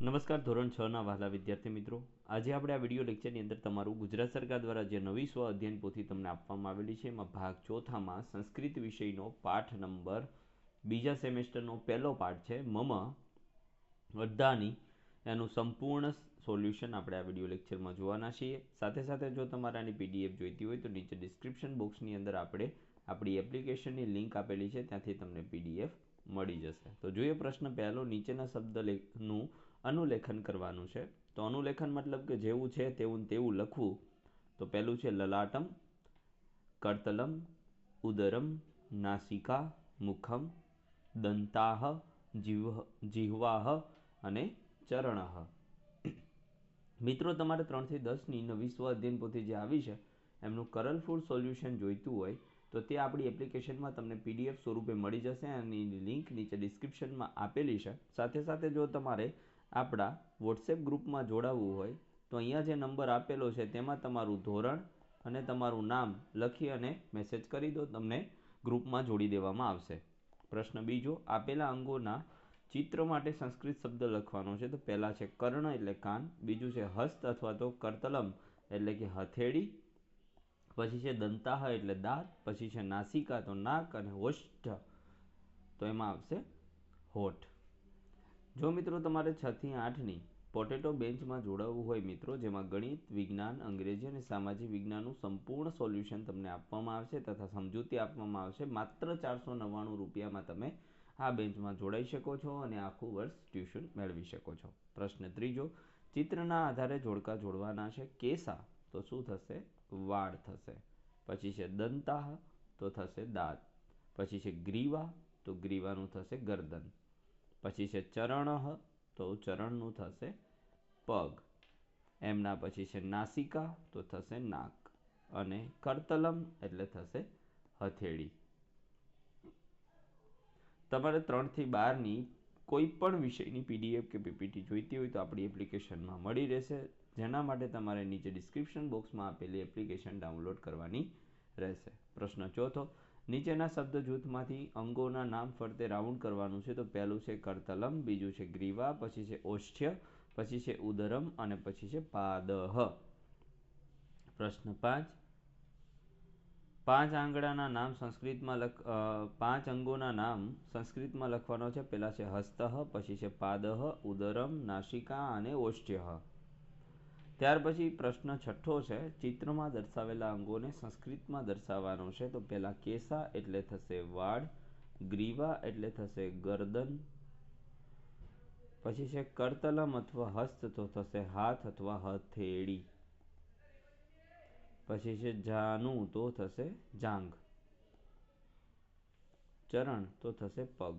નમસ્કાર ધોરણ 6 ના વહાલા વિદ્યાર્થી મિત્રો, આજે આપણે આ વિડિયો લેક્ચરની અંદર તમારું ગુજરાત સરકાર દ્વારા જે નવી સ્વ અધ્યયન પોથી તમને આપવામાં આવેલી છે એમાં ભાગ ચોથામાં સંસ્કૃત વિષયનો પાઠ નંબર બીજા સેમેસ્ટરનો પહેલો પાઠ છે મમ અડ્ડાની, એનું સંપૂર્ણ સોલ્યુશન આપણે આ વિડિયો લેક્ચરમાં જોવાના છીએ। સાથે સાથે જો તમારે આની પીડીએફ જોઈતી હોય તો નીચે ડિસ્ક્રિપ્શન બોક્સની અંદર આપણે આપણી એપ્લિકેશનની લિંક આપેલી છે, ત્યાંથી તમને પીડીએફ મળી જશે। તો જોઈએ પ્રશ્ન પહેલો, નીચેના શબ્દનું અનુલેખન કરવાનું છે। તો અનુલેખન મતલબ કે જેવું છે તેવું તેવું લખવું। તો પહેલું છે લલાટમ, કરતલમ, ઉદરમ, નાસિકા, મુખમ, દંતાહ, જીહ્વાહ અને ચરણઃ। મિત્રો, તમારે 3 થી 10ની નવી સ્વ અધ્યયન પોથી જે આવી છે એમનું કરલફુલ સોલ્યુશન જોઈતું હોય તો તે આપણી એપ્લિકેશનમાં તમને પીડીએફ સ્વરૂપે મળી જશે, અને લિંક નીચે ડિસ્ક્રિપ્શનમાં આપેલી છે। સાથે સાથે જો તમારે આપણા વોટ્સએપ ગ્રુપમાં જોડાવવું હોય તો અહીંયા જે નંબર આપેલો છે તેમાં તમારું ધોરણ અને તમારું નામ લખી અને મેસેજ કરી દો, તમને ગ્રુપમાં જોડી દેવામાં આવશે। પ્રશ્ન બીજો, આપેલા અંગોના ચિત્ર માટે સંસ્કૃત શબ્દ લખવાનો છે। તો પહેલા છે કર્ણ એટલે કાન, બીજું છે હસ્ત અથવા તો કરતલમ એટલે કે હથેળી, પછી છે દંતાહ એટલે દાંત, પછી છે નાસિકા તો નાક, અને ઓષ્ઠ તો એમાં આવશે હોઠ। જો મિત્રો તમારે 6 થી 8ની પોટેટો બેન્ચમાં જોડાવવું હોય મિત્રો, જેમાં ગણિત, વિજ્ઞાન, અંગ્રેજી અને સામાજિક વિજ્ઞાનનું સંપૂર્ણ સોલ્યુશન તમને આપવામાં આવશે તથા સમજૂતી આપવામાં આવશે, માત્ર 499 રૂપિયામાં તમે આ બેન્ચમાં જોડાઈ શકો છો અને આખું વર્ષ ટ્યુશન મેળવી શકો છો। પ્રશ્ન ત્રીજો, ચિત્રના આધારે જોડકા જોડવાના છે। કેસા તો શું થશે? વાળ થશે। પછી છે દંતાહ તો થશે દાંત, પછી છે ગ્રીવા તો ગ્રીવાનું થશે ગરદન, પછી છે ચરણઃ તો ચરણનું થશે પગ, એમના પછી છે નાસિકા તો થશે નાક, અને કરતલમ એટલે થશે હથેળી। તમારે 3 થી 12ની કોઈ પણ વિષયની પીડીએફ કે પીપીટી જોઈતી હોય તો આપણી એપ્લિકેશનમાં મળી રહેશે, જેના માટે તમારે નીચે ડિસ્ક્રિપ્શન બોક્સમાં આપેલી એપ્લિકેશન ડાઉનલોડ કરવાની રહેશે। પ્રશ્ન ચોથો, નીચેના શબ્દ જૂથમાંથી અંગોના નામ ફરતે રાઉન્ડ કરવાનું છે। તો પહેલું છે કરતલમ, બીજું છે ગ્રીવા, પછી છે ઓષ્ઠ્ય, પછી છે ઉદરમ અને પછી છે પાદઃ। પ્રશ્ન 5, 5 આંગળાના નામ સંસ્કૃતમાં 5 અંગોના નામ સંસ્કૃતમાં લખવાનો છે। પહેલા છે હસ્તઃ, પછી છે પાદઃ, ઉદરમ, નાસિકા અને ઓષ્ઠ્ય। ત્યાર પછી પ્રશ્ન છઠ્ઠો છે, ચિત્રમાં દર્શાવેલા અંગોને સંસ્કૃતમાં દર્શાવવાનો છે। તો પહેલા કેસા એટલે થશે વાળ, ગ્રીવા એટલે થશે ગરદન, પછી છે કરતલમ અથવા હસ્ત તો થશે હાથ અથવા હથેળી, પછી છે જાનુ તો થશે જાંઘ, ચરણ તો થશે પગ,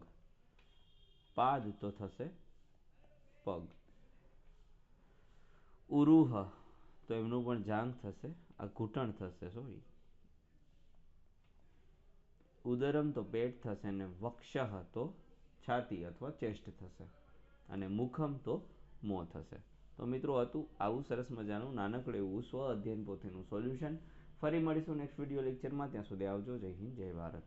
પાદ તો થશે પગ, ઉરુહ તો એમનું પણ જાંઘ થશે, આ ઘૂંટણ થશે, સોરી, ઉદરમ તો પેટ થશે, અને વક્ષઃ તો છાતી અથવા ચેસ્ટ થશે, અને મુખમ તો મોં થશે। તો મિત્રો, હતું આવું સરસ મજાનું નાનકડું એવું સ્વ અધ્યયન પોથીનું સોલ્યુશન। ફરી મળીશું નેક્સ્ટ વિડીયો લેક્ચરમાં, ત્યાં સુધી આવજો। જય હિન્દ, જય ભારત।